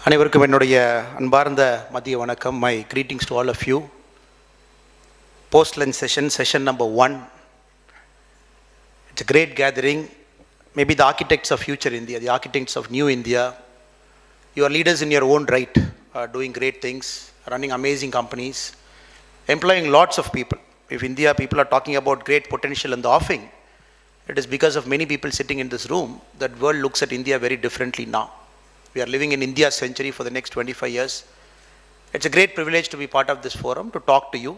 அனைவருக்கும் என்னுடைய அன்பார்ந்த மதிய வணக்கம். My greetings to all of you. Post-lunch session number 1. It's a great gathering. Maybe the architects of future India, the architects of new India. You are leaders in your own right, doing great things, running amazing companies, employing lots of people. If India people are talking about great potential in the offing, it is because of many people sitting in this room that world looks at India very differently now. We are living in India's century for the next 25 years. It's a great privilege to be part of this forum, to talk to you.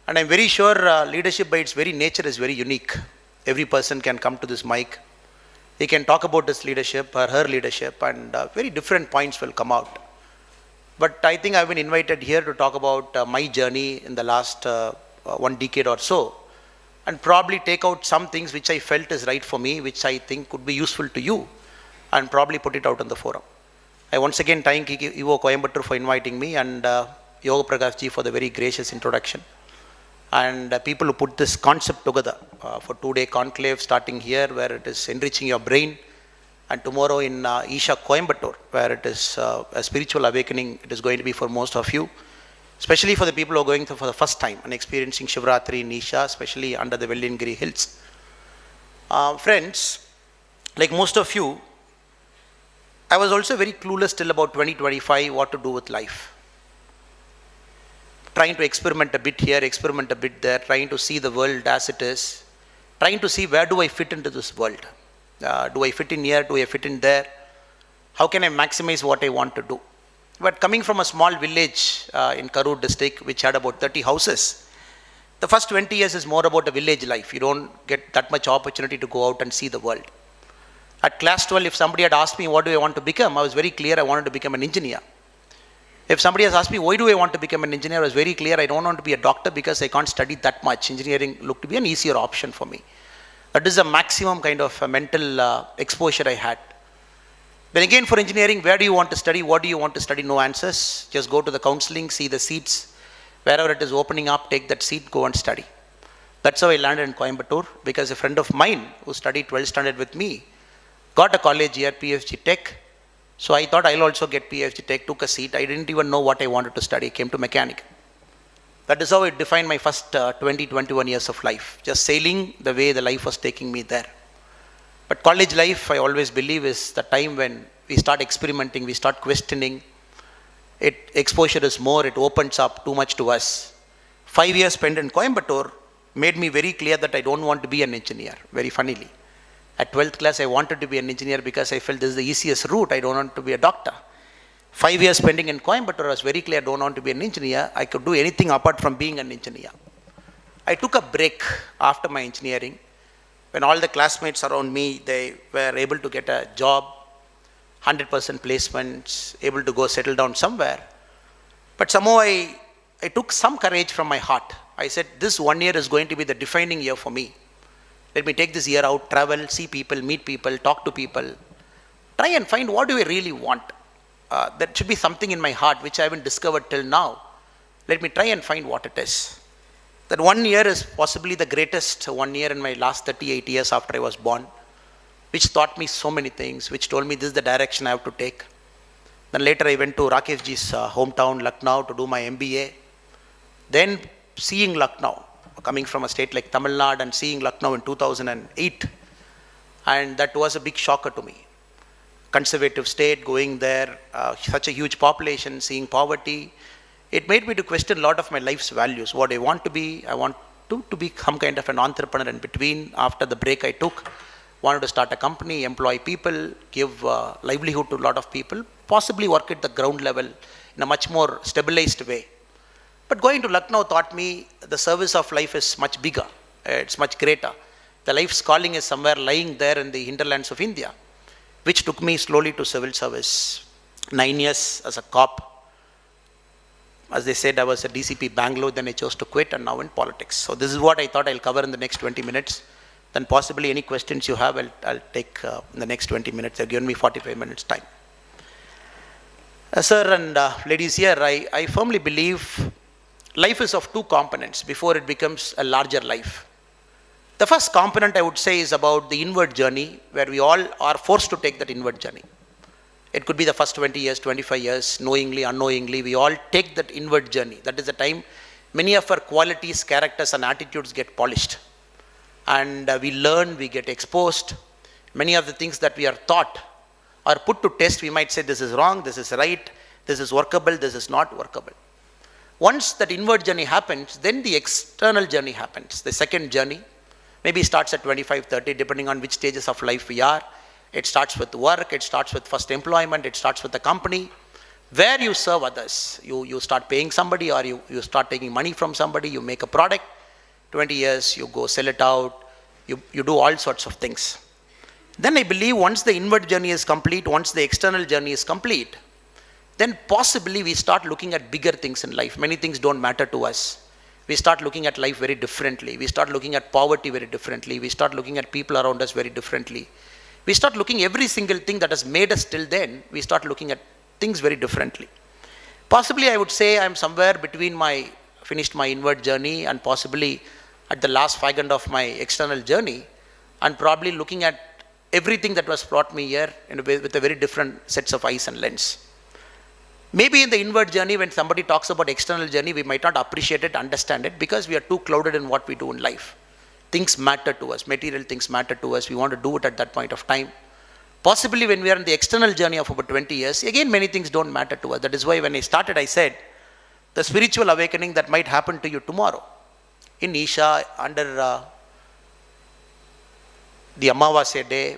And I'm very sure leadership by its very nature is very unique. Every person can come to this mic. He can talk about his leadership or her leadership, and very different points will come out. But I think I've been invited here to talk about my journey in the last 1 decade or so, and probably take out some things which I felt is right for me, which I think could be useful to you, and probably put it out on the forum. I once again thank Evo Coimbatore for inviting me, and Yoga Prakash ji for the very gracious introduction, and people who put this concept together for 2-day conclave starting here, where it is enriching your brain, and tomorrow in Isha Coimbatore, where it is a spiritual awakening. It is going to be for most of you, especially for the people who are going through for the first time and experiencing Shivratri in Isha, especially under the Vellingiri hills. Friends, like most of you, I was also very clueless till about 2025 what to do with life. Trying to experiment a bit here, experiment a bit there, trying to see the world as it is, trying to see where do I fit into this world. Do I fit in here? Do I fit in there? How can I maximize what I want to do? But coming from a small village in Karur district, which had about 30 houses, the first 20 years is more about a village life. You don't get that much opportunity to go out and see the world. At class 12, if somebody had asked me what do I want to become, I was very clear I wanted to become an engineer. If somebody has asked me why do I want to become an engineer, I was very clear I don't want to be a doctor because I can't study that much. Engineering looked to be an easier option for me. That is the maximum kind of mental exposure I had. Then again for engineering, where do you want to study? What do you want to study? No answers. Just go to the counseling, see the seats. Wherever it is opening up, take that seat, go and study. That's how I landed in Coimbatore, because a friend of mine who studied 12th standard with me got a college here, PFG Tech. So I thought I'll also get PFG Tech, took a seat. I didn't even know what I wanted to study, came to mechanic. That is how it defined my first 21 years of life, just sailing the way the life was taking me there. But college life, I always believe, is the time when we start experimenting, we start questioning. Exposure is more, it opens up too much to us. 5 years spent in Coimbatore made me very clear that I don't want to be an engineer, very funnily. At 12th class, I wanted to be an engineer because I felt this is the easiest route. I don't want to be a doctor. 5 years spending in Coimbatore, I was very clear I don't want to be an engineer. I could do anything apart from being an engineer. I took a break after my engineering. When all the classmates around me, they were able to get a job, 100% placements, able to go settle down somewhere. But somehow I took some courage from my heart. I said, this 1 year is going to be the defining year for me. Let me take this year out, travel, see people, meet people, talk to people. Try and find what do I really want. That should be something in my heart which I haven't discovered till now. Let me try and find what it is. That 1 year is possibly the greatest 1 year in my last 38 years after I was born, which taught me so many things, which told me this is the direction I have to take. Then later I went to Rakesh ji's hometown, Lucknow, to do my MBA. Then seeing Lucknow, coming from a state like Tamil Nadu and seeing Lucknow in 2008, and that was a big shocker to me. Conservative state, going there, such a huge population, seeing poverty, it made me to question a lot of my life's values. What I want to be, I want to become kind of an entrepreneur. In between, after the break I took, wanted to start a company, employ people, give livelihood to a lot of people, possibly work at the ground level in a much more stabilized way. But going to Lucknow taught me the service of life is much bigger, it's much greater. The life's calling is somewhere lying there in the hinterlands of India, which took me slowly to civil service. 9 years as a cop. As they said, I was at DCP Bangalore, then I chose to quit, and now in politics. So this is what I thought I'll cover in the next 20 minutes. Then possibly any questions you have, I'll take in the next 20 minutes. They've given me 45 minutes time. Sir and ladies here, I firmly believe life is of two components before it becomes a larger life. The first component I would say is about the inward journey, where we all are forced to take that inward journey. It could be the first 20 years, 25 years, knowingly, unknowingly, we all take that inward journey. That is the time many of our qualities, characters and attitudes get polished. And we learn, we get exposed. Many of the things that we are taught are put to test. We might say this is wrong, this is right, this is workable, this is not workable. Once that inward journey happens, then the external journey happens. The second journey maybe starts at 25, 30, depending on which stages of life we are. It starts with work, it starts with first employment, it starts with the company, where you serve others. You start paying somebody, or you start taking money from somebody, you make a product. 20 years, you go sell it out, you do all sorts of things. Then I believe once the inward journey is complete, once the external journey is complete, then possibly we start looking at bigger things in life. Many things don't matter to us. We start looking at life very differently. We start looking at poverty very differently. We start looking at people around us very differently. We start looking every single thing that has made us till then, we start looking at things very differently. Possibly I would say I'm somewhere between finished my inward journey and possibly at the last fag of my external journey, and probably looking at everything that was brought me here with a very different sets of eyes and lens. Maybe in the inward journey, when somebody talks about external journey, we might not appreciate it, understand it, because we are too clouded in what we do in life. Things matter to us, material things matter to us, we want to do it at that point of time. Possibly when we are in the external journey of about 20 years, again many things don't matter to us. That is why when I started, I said, the spiritual awakening that might happen to you tomorrow, in Isha, under the Amavasya day,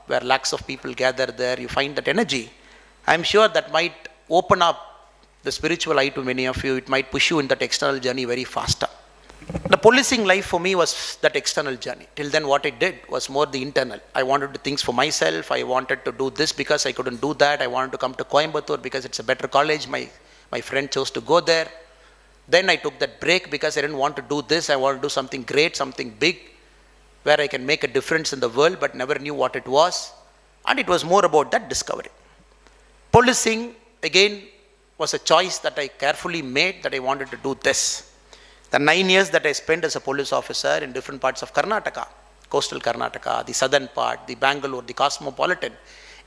where lakhs of people gather there, you find that energy. I'm sure that might open up the spiritual eye to many of you. It might push you in that external journey very faster. The policing life for me was that external journey. Till then what I did was more the internal. I wanted to do things for myself. I wanted to do this because I couldn't do that. I wanted to come to Coimbatore because it's a better college. My friend chose to go there. Then I took that break because I didn't want to do this. I wanted to do something great, something big, where I can make a difference in the world, but never knew what it was. And it was more about that discovery. Policing, again, was a choice that I carefully made, that I wanted to do this. The 9 years that I spent as a police officer in different parts of Karnataka, coastal Karnataka, the southern part, the Bangalore, the cosmopolitan,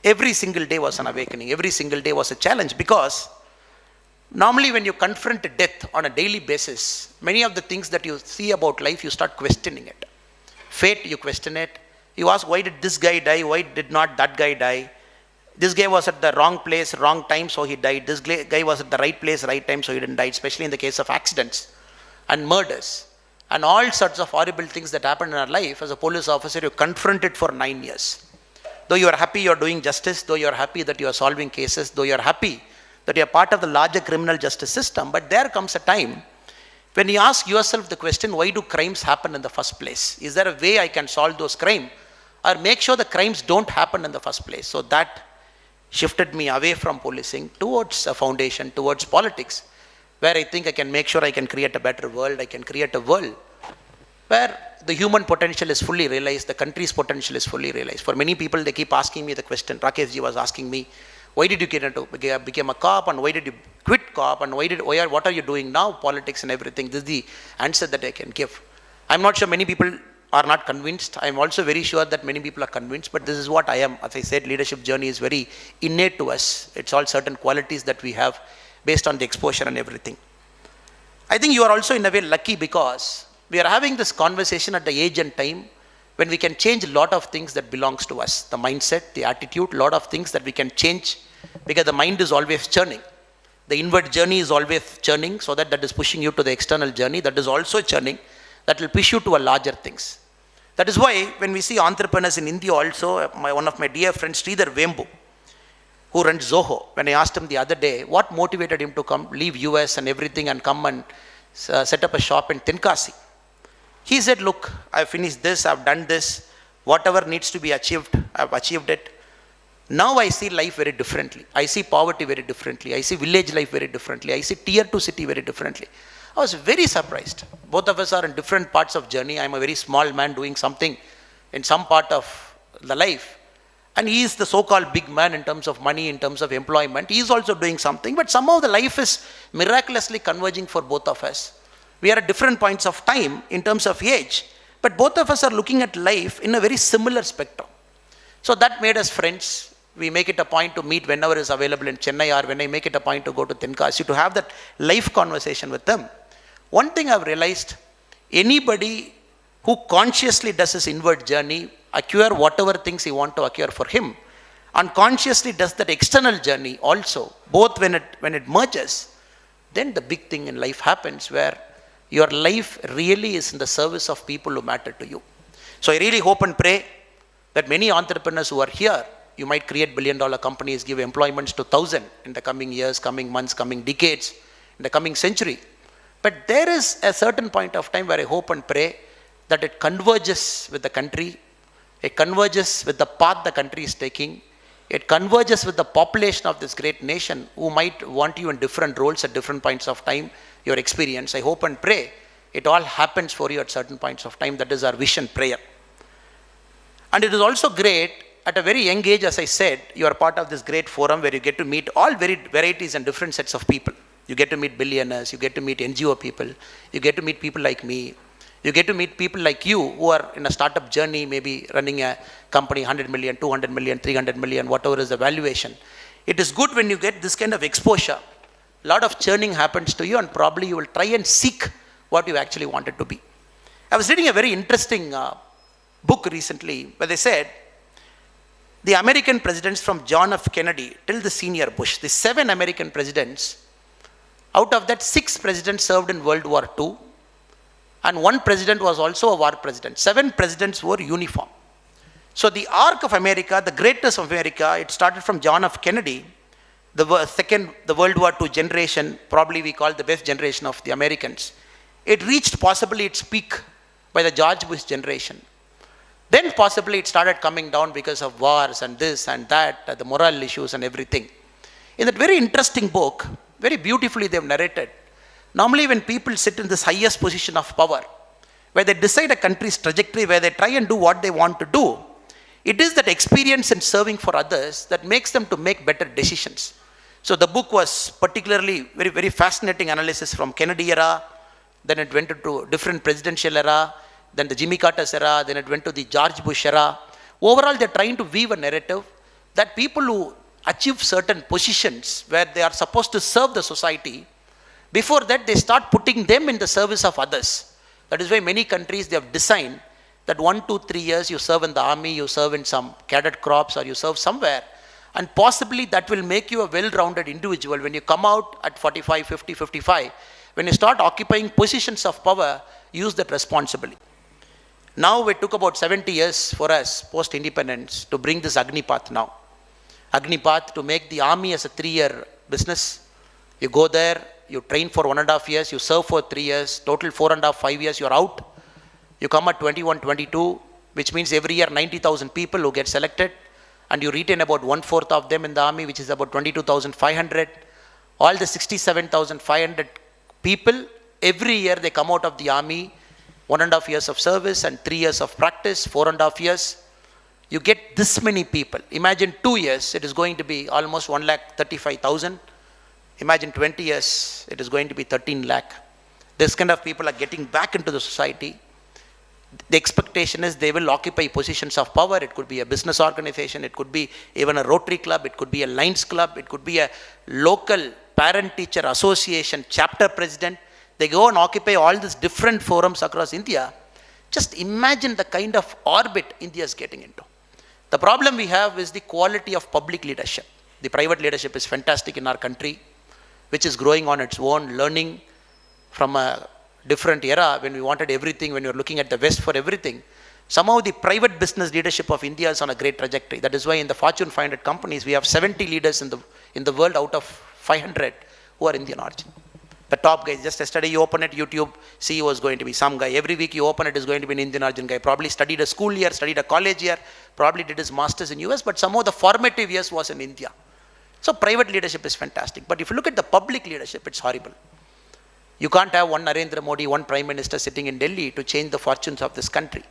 every single day was an awakening. Every single day was a challenge, because normally when you confront death on a daily basis, many of the things that you see about life, you start questioning it. Fate, you question it. You ask, why did this guy die? Why did not that guy die? This guy was at the wrong place, wrong time, so he died. This guy was at the right place, right time, so he didn't die, especially in the case of accidents and murders and all sorts of horrible things that happen in our life. As a police officer, you confront it for 9 years. Though you are happy you are doing justice, though you are happy that you are solving cases, though you are happy that you are part of the larger criminal justice system, but there comes a time when you ask yourself the question, why do crimes happen in the first place? Is there a way I can solve those crimes or make sure the crimes don't happen in the first place? So that shifted me away from policing towards a foundation, towards politics, where I think I can make sure I can create a better world. I can create a world where the human potential is fully realized, the country's potential is fully realized. For many people, they keep asking me the question. Rakesh ji was asking me, why did you become a cop, and why did you quit cop, and what are you doing now, politics and everything? This is the answer that I can give. I'm not sure many people are not convinced. I'm also very sure that many people are convinced, but this is what I am. As I said, leadership journey is very innate to us. It's all certain qualities that we have based on the exposure and everything. I think you are also in a way lucky, because we are having this conversation at the age and time when we can change a lot of things that belongs to us. The mindset, the attitude, a lot of things that we can change, because the mind is always churning. The inward journey is always churning, so that is pushing you to the external journey that is also churning, that will push you to a larger things. That is why when we see entrepreneurs in India also, one of my dear friends, Sridhar Vembu, who runs Zoho, when I asked him the other day, what motivated him to leave US and everything and come and set up a shop in Tenkasi? He said, look, I've finished this, I've done this, whatever needs to be achieved, I've achieved it. Now I see life very differently. I see poverty very differently. I see village life very differently. I see tier 2 city very differently. I was very surprised. Both of us are in different parts of journey. I'm a very small man doing something in some part of the life. And he is the so-called big man in terms of money, in terms of employment. He is also doing something, but somehow the life is miraculously converging for both of us. We are at different points of time in terms of age, but both of us are looking at life in a very similar spectrum. So that made us friends. we make it a point to meet whenever is available in Chennai, or when I make it a point to go to Tenkasi, to have that life conversation with them. One thing I've realized, anybody who consciously does his inward journey, acquire whatever things he want to acquire for him, and consciously does that external journey also, both when it merges, then the big thing in life happens, where your life really is in the service of people who matter to you. So I really hope and pray that many entrepreneurs who are here, you might create billion-dollar companies, give employments to 1,000 in the coming years, coming months, coming decades, in the coming century. But there is a certain point of time where I hope and pray that it converges with the country, it converges with the path the country is taking, it converges with the population of this great nation who might want you in different roles at different points of time, your experience. I hope and pray it all happens for you at certain points of time. That is our vision prayer. And it is also great, at a very young age, as I said, you are part of this great forum where you get to meet all varieties and different sets of people. You get to meet billionaires, you get to meet NGO people, you get to meet people like me, you get to meet people like you who are in a startup journey, maybe running a company 100 million, 200 million, 300 million, whatever is the valuation. It is good when you get this kind of exposure. A lot of churning happens to you, and probably you will try and seek what you actually wanted to be. I was reading a very interesting book recently where they said the American presidents from John F. Kennedy till the senior Bush, the 7 American presidents, out of that 6 presidents served in World War II, and 1 president was also a war president. 7 presidents were uniform. So the arc of America, the greatness of America, it started from John F. Kennedy, the World War II generation, probably we call the best generation of the Americans. It reached possibly its peak by the George Bush generation. Then possibly it started coming down because of wars and this and that, the moral issues and everything. In that very interesting book, very beautifully they've narrated, normally when people sit in this highest position of power, where they decide a country's trajectory, where they try and do what they want to do, it is that experience in serving for others that makes them to make better decisions. So the book was particularly very, very fascinating analysis from Kennedy era, then it went into different presidential era, then the Jimmy Carter's era, then it went to the George Bush era. Overall, they're trying to weave a narrative that people who achieve certain positions where they are supposed to serve the society, before that they start putting them in the service of others. That is why many countries, they have designed that 1, 2, 3 years you serve in the army, you serve in some cadet corps, or you serve somewhere, and possibly that will make you a well-rounded individual. When you come out at 45, 50, 55, when you start occupying positions of power, use that responsibly. Now it took about 70 years for us, post-independence, to bring this Agnipath now. Agnipath, to make the army as a 3-year business. You go there, you train for 1.5 years, you serve for 3 years, total 4.5, 5 years, you're out. You come at 21, 22, which means every year 90,000 people who get selected, and you retain about 1/4 of them in the army, which is about 22,500. All the 67,500 people, every year they come out of the army, 1.5 years of service and 3 years of practice, 4.5 years. You get this many people. Imagine 2 years, it is going to be almost 1,35,000. Imagine 20 years, it is going to be 13 lakh. This kind of people are getting back into the society. The expectation is they will occupy positions of power. It could be a business organization, it could be even a Rotary Club, it could be a Lions Club, it could be a local parent-teacher association chapter president. They go and occupy all these different forums across India. Just imagine the kind of orbit India is getting into. The problem we have is the quality of public leadership. The private leadership is fantastic in our country, which is growing on its own, learning from a different era when we wanted everything, when we were looking at the West for everything. Somehow the private business leadership of India is on a great trajectory. That is why in the Fortune 500 companies, we have 70 leaders in the world out of 500 who are Indian origin. The top guys, just yesterday you open it, YouTube, CEO is going to be some guy. Every week you open it, is going to be an Indian origin guy. Probably studied a school year, studied a college year, probably did his masters in US, but somehow the formative years was in India. So private leadership is fantastic. But if you look at the public leadership, it's horrible. You can't have one Narendra Modi, one Prime Minister sitting in Delhi to change the fortunes of this country.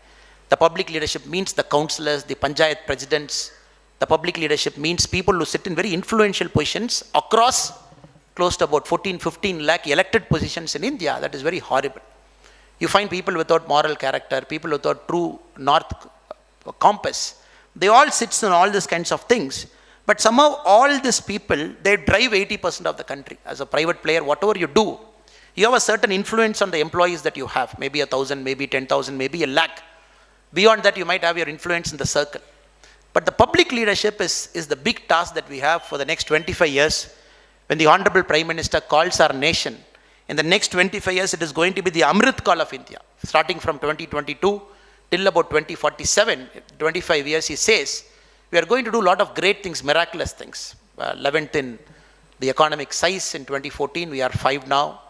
The public leadership means the councillors, the panchayat presidents. The public leadership means people who sit in very influential positions across close to about 14, 15 lakh elected positions in India. That is very horrible. You find people without moral character, people without true north compass. They all sit in all these kinds of things. But somehow all these people, they drive 80% of the country. As a private player, whatever you do, you have a certain influence on the employees that you have. Maybe 1,000, maybe 10,000, maybe a lakh. Beyond that, you might have your influence in the circle. But the public leadership is the big task that we have for the next 25 years. When the Honorable Prime Minister calls our nation, in the next 25 years, it is going to be the Amrit Kaal of India. Starting from 2022 till about 2047, 25 years, he says, we are going to do a lot of great things, miraculous things. 11th in the economic size in 2014, we are 5 now.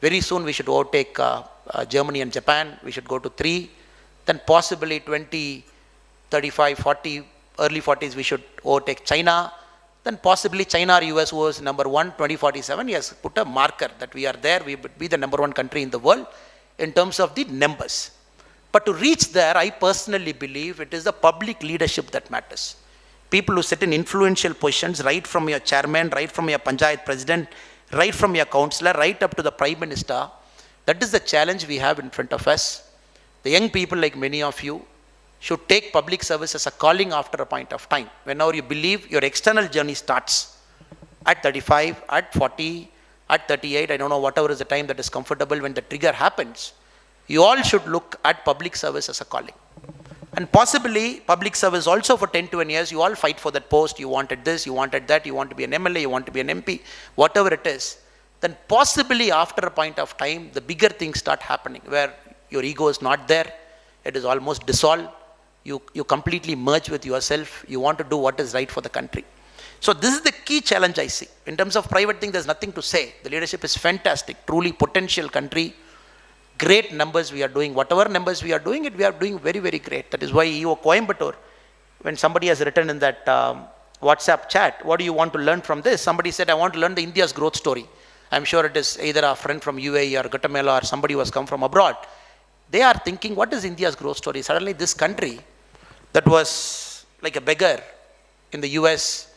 Very soon we should overtake Germany and Japan. We should go to 3. Then possibly 2035, 40, early 40s, we should overtake China. Then possibly China or US was number 1, 2047. He has put a marker that we are there. We would be the number 1 country in the world in terms of the numbers. But to reach there, I personally believe it is the public leadership that matters. People who sit in influential positions, right from your chairman, right from your panchayat president, right from your councillor, right up to the prime minister. That is the challenge we have in front of us. The young people, like many of you, should take public service as a calling after a point of time. Whenever you believe your external journey starts at 35, at 40, at 38, I don't know, whatever is the time that is comfortable when the trigger happens, you all should look at public service as a calling. And possibly public service also for 10 to 20 years, you all fight for that post, you wanted this, you wanted that, you want to be an MLA, you want to be an MP, whatever it is. Then possibly after a point of time, the bigger things start happening where your ego is not there, it is almost dissolved, you completely merge with yourself, you want to do what is right for the country. So this is the key challenge I see. In terms of private thing, there's nothing to say. The leadership is fantastic, truly potential country. Great numbers we are doing. Whatever numbers we are doing, we are doing very, very great. That is why EO Coimbatore, when somebody has written in that WhatsApp chat, what do you want to learn from this? Somebody said, I want to learn the India's growth story. I'm sure it is either a friend from UAE or Guatemala or somebody who has come from abroad. They are thinking, what is India's growth story? Suddenly this country that was like a beggar in the US,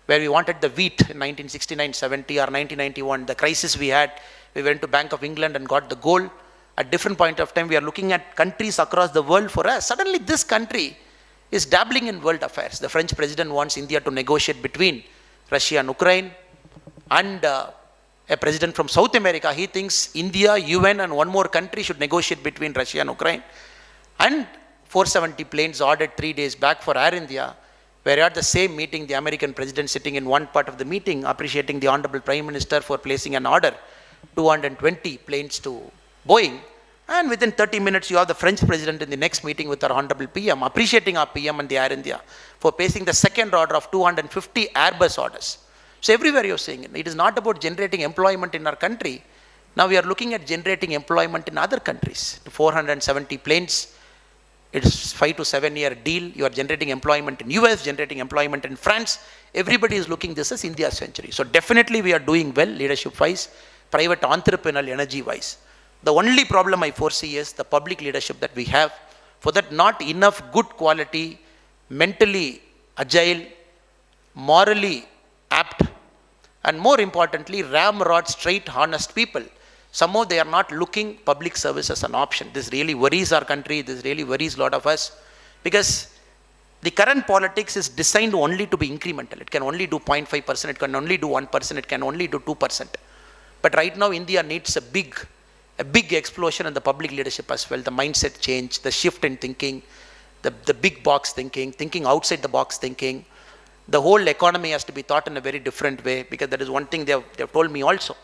where we wanted the wheat in 1969, 70 or 1991, the crisis we had, we went to Bank of England and got the gold. At different point of time, we are looking at countries across the world for us. Suddenly this country is dabbling in world affairs. The French president wants India to negotiate between Russia and Ukraine, and a president from South America, he thinks India, UN and one more country should negotiate between Russia and Ukraine. And 470 planes ordered 3 days back for Air India, where at the same meeting, the American president sitting in one part of the meeting, appreciating the Honorable Prime Minister for placing an order, 220 planes to Boeing, and within 30 minutes you have the French president in the next meeting with our Honorable PM, appreciating our PM and the Air India for placing the second order of 250 Airbus orders. So everywhere you're seeing it. It is not about generating employment in our country. Now we are looking at generating employment in other countries. 470 planes, it's 5 to 7 year deal. You are generating employment in US, generating employment in France. Everybody is looking this as India's century. So definitely we are doing well leadership wise, private entrepreneurial energy wise. The only problem I foresee is the public leadership that we have. For that, not enough good quality, mentally agile, morally apt, and more importantly, ramrod, straight, honest people. Somehow they are not looking public service as an option. This really worries our country. This really worries a lot of us, because the current politics is designed only to be incremental. It can only do 0.5%, it can only do 1%, it can only do 2%. But right now, India needs a big explosion in the public leadership as well. The mindset change, the shift in thinking, the big box thinking outside the box thinking. The whole economy has to be thought in a very different way, because that is one thing they have told me also.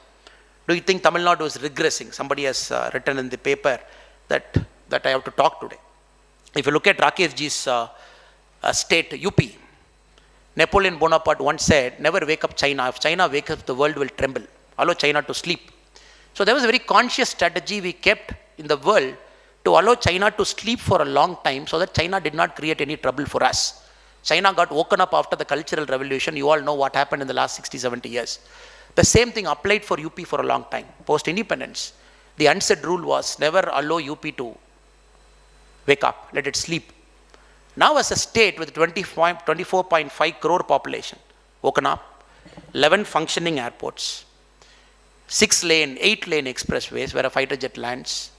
Do you think Tamil Nadu is regressing? Somebody has written in the paper that I have to talk today. If you look at Rakeshji's state, UP, Napoleon Bonaparte once said, never wake up China. If China wakes up, the world will tremble. Allow China to sleep. So there was a very conscious strategy we kept in the world to allow China to sleep for a long time, so that China did not create any trouble for us. China got woken up after the Cultural Revolution. You all know what happened in the last 60, 70 years. The same thing applied for UP for a long time. Post-independence, the unsaid rule was never allow UP to wake up, let it sleep. Now as a state with 24.5 crore population, woken up, 11 functioning airports, 6-lane, 8-lane expressways where a fighter jet lands.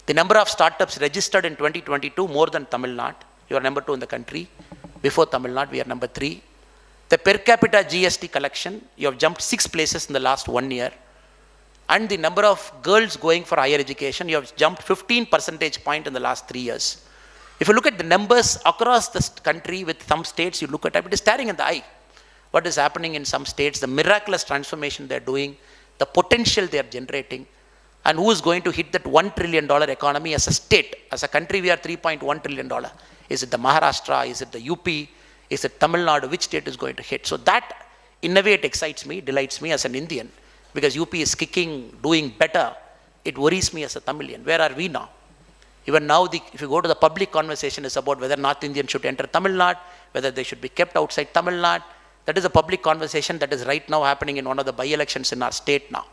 The number of startups registered in 2022 more than Tamil Nadu. You are number 2 in the country. Before Tamil Nadu, we are number 3. The per capita GST collection, you have jumped 6 places in the last 1 year. And the number of girls going for higher education, you have jumped 15 percentage point in the last 3 years. If you look at the numbers across the country with some states, you look at it is staring in the eye. What is happening in some states, the miraculous transformation they're doing, the potential they're generating, and who is going to hit that $1 trillion economy as a state. As a country, we are $3.1 trillion. Is it the Maharashtra? Is it the UP? Is it Tamil Nadu? Which state is going to hit? So that, in a way, it excites me, delights me as an Indian, because UP is kicking, doing better. It worries me as a Tamilian. Where are we now? Even now, if you go to the public conversation, is about whether North Indians should enter Tamil Nadu, whether they should be kept outside Tamil Nadu. That is a public conversation that is right now happening in one of the by-elections in our state now.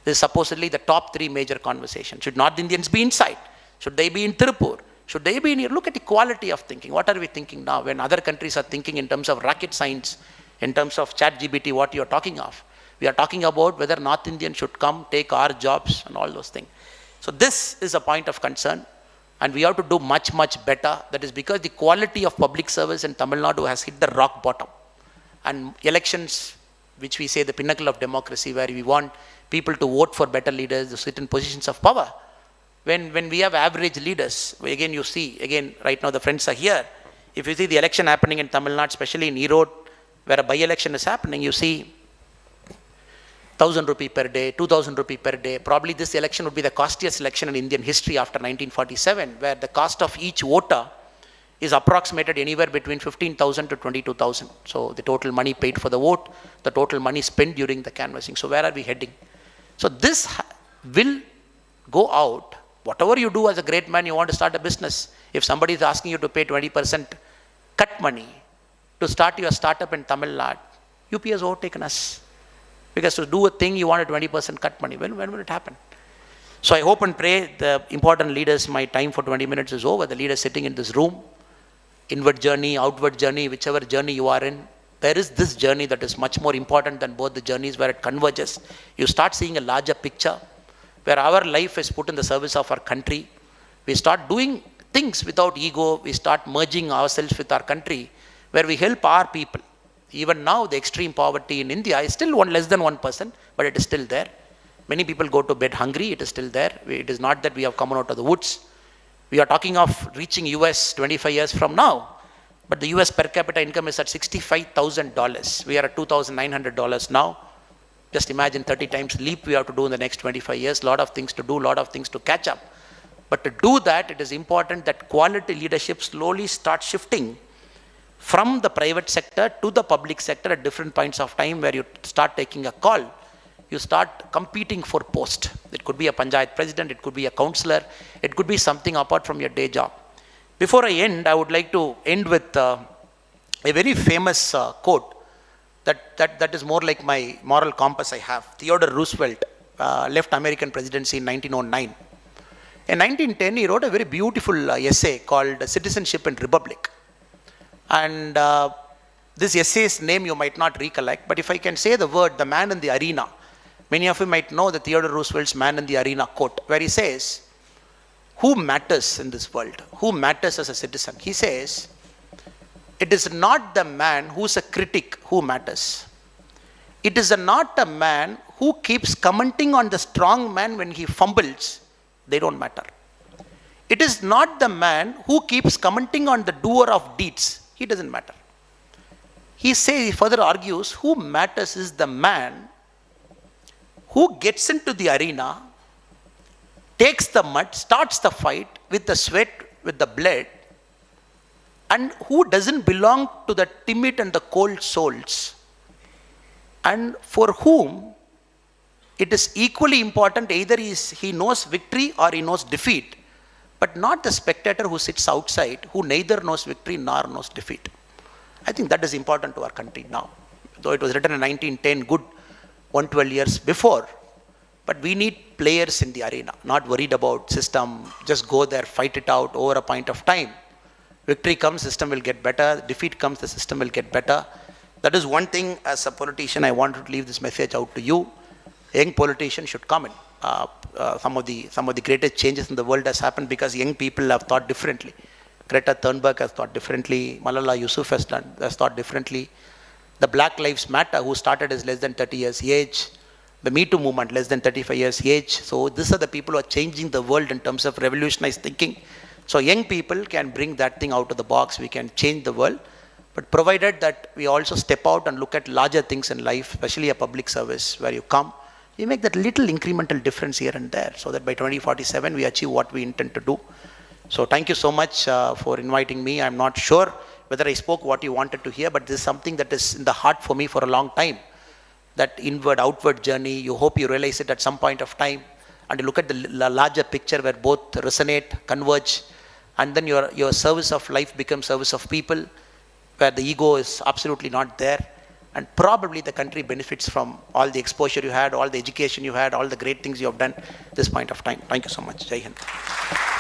This is supposedly the top 3 major conversations. Should North Indians be inside? Should they be in Tirupur? Should they be in here? Look at the quality of thinking. What are we thinking now when other countries are thinking in terms of rocket science, in terms of ChatGPT, what you are talking of? We are talking about whether North Indians should come, take our jobs and all those things. So this is a point of concern, and we have to do much, much better. That is because the quality of public service in Tamil Nadu has hit the rock bottom. And elections, which we say the pinnacle of democracy, where we want people to vote for better leaders, to sit in positions of power. When we have average leaders, again you see, again right now the friends are here. If you see the election happening in Tamil Nadu, especially in Erode, where a by-election is happening, you see 1,000 rupee per day, 2,000 rupee per day. Probably this election would be the costliest election in Indian history after 1947, where the cost of each voter is approximated anywhere between 15,000 to 22,000. So the total money paid for the vote, the total money spent during the canvassing. So where are we heading? So this will go out. Whatever you do as a great man, you want to start a business. If somebody is asking you to pay 20% cut money to start your startup in Tamil Nadu, UP has overtaken us. Because to do a thing, you want a 20% cut money. When will it happen? So I hope and pray the important leaders, my time for 20 minutes is over. The leaders sitting in this room, inward journey, outward journey, whichever journey you are in, there is this journey that is much more important than both the journeys, where it converges. You start seeing a larger picture, where our life is put in the service of our country. We start doing things without ego. We start merging ourselves with our country, where we help our people. Even now, the extreme poverty in India is still less than 1%, but it is still there. Many people go to bed hungry. It is still there. It is not that we have come out of the woods. We are talking of reaching US 25 years from now. But the US per capita income is at $65,000. We are at $2,900 now. Just imagine 30 times leap we have to do in the next 25 years. A lot of things to do, a lot of things to catch up. But to do that, it is important that quality leadership slowly starts shifting from the private sector to the public sector at different points of time, where you start taking a call. You start competing for post. It could be a panchayat president, it could be a councillor, it could be something apart from your day job. Before I end, I would like to end with a very famous quote that is more like my moral compass I have. Theodore Roosevelt left American presidency in 1909. In 1910, he wrote a very beautiful essay called Citizenship and Republic. And this essay's name you might not recollect, but if I can say the word, the man in the arena, many of you might know the Theodore Roosevelt's man in the arena quote, where he says, who matters in this world? Who matters as a citizen? He says, it is not the man who's a critic who matters. It is not a man who keeps commenting on the strong man when he fumbles. They don't matter. It is not the man who keeps commenting on the doer of deeds. He doesn't matter. He further argues, who matters is the man who gets into the arena, takes the mud, starts the fight with the sweat, with the blood, and who doesn't belong to the timid and the cold souls, and for whom it is equally important either he knows victory or he knows defeat, but not the spectator who sits outside, who neither knows victory nor knows defeat. I think that is important to our country now. Though it was written in 1910, good 112 years before, but we need players in the arena, not worried about system, just go there, fight it out over a point of time. Victory comes, system will get better. Defeat comes, the system will get better. That is one thing as a politician I want to leave this message out to you. Young politicians should come in. Some of the greatest changes in the world has happened because young people have thought differently. Greta Thunberg has thought differently. Malala Yousafzai has thought differently. The Black Lives Matter, who started as less than 30 years age, the Me Too movement, less than 35 years age. So these are the people who are changing the world in terms of revolutionized thinking. So young people can bring that thing out of the box. We can change the world, but provided that we also step out and look at larger things in life, especially a public service where you come, you make that little incremental difference here and there, so that by 2047 we achieve what we intend to do. So thank you so much for inviting me. I'm not sure whether I spoke what you wanted to hear, but this is something that is in the heart for me for a long time. That inward, outward journey, you hope you realize it at some point of time, and you look at the larger picture where both resonate, converge, and then your service of life becomes service of people, where the ego is absolutely not there, and probably the country benefits from all the exposure you had, all the education you had, all the great things you have done at this point of time. Thank you so much. Jai Hind.